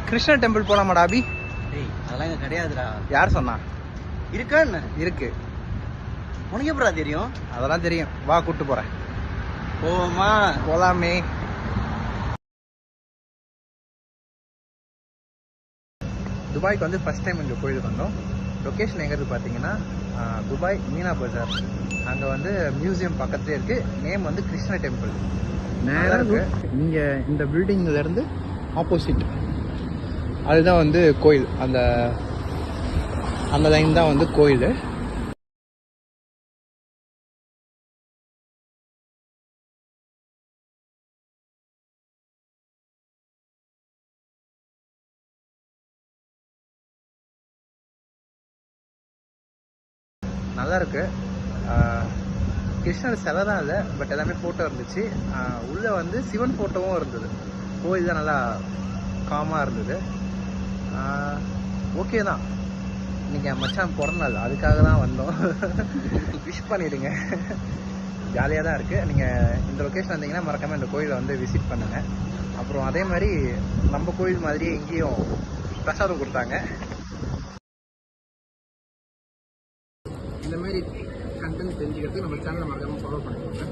Krishna temple போலாமாடா அபி? டேய் அதெல்லாம் இங்க கிடையாதுடா. யார் சொன்னா? இருக்கா என்ன? இருக்கு. உனக்கு எப்படா தெரியும்? அதெல்லாம் தெரியும், வா கூட்டு போறேன். போமா போலாமே. துபாய்க்கு வந்து ஃபர்ஸ்ட் டைம் இங்கே கோயிலுக்கு வந்தோம். லொக்கேஷன் எங்கிறது பார்த்தீங்கன்னா துபாய் மீனா பஜார். அங்கே வந்து மியூசியம் பக்கத்துலேயே இருக்குது. நேம் வந்து கிருஷ்ண டெம்பிள். நேராக இருக்கு. நீங்கள் இந்த பில்டிங்லேருந்து ஆப்போசிட் அதுதான் வந்து கோயில். அந்த அந்த லைன் தான் வந்து கோயில். நல்லா இருக்கு. கிருஷ்ணர் சிலை தான் இல்லை, பட் எல்லாமே ஃபோட்டோ இருந்துச்சு. உள்ளே வந்து சிவன் ஃபோட்டோவும் இருந்தது. கோயில் தான் நல்லா காமாக இருந்தது. ஓகே தான். இன்னைக்கு என் மச்சான் பிறந்த நாள், அதுக்காக தான் வந்தோம். விஷ் பண்ணிடுங்க. ஜாலியாக தான் இருக்குது. நீங்கள் இந்த லொக்கேஷன் வந்தீங்கன்னா மறக்காமல் இந்த கோயிலை வந்து விசிட் பண்ணுங்கள். அப்புறம் அதே மாதிரி நம்ம கோயில் மாதிரியே இங்கேயும் பிரசாதம் கொடுத்தாங்க. இந்த மாதிரி கண்டென்ட் தெரிஞ்சுக்கிறதுக்கு நம்ம சேனலை மறக்காமல் ஃபாலோ பண்ணிக்கோங்க.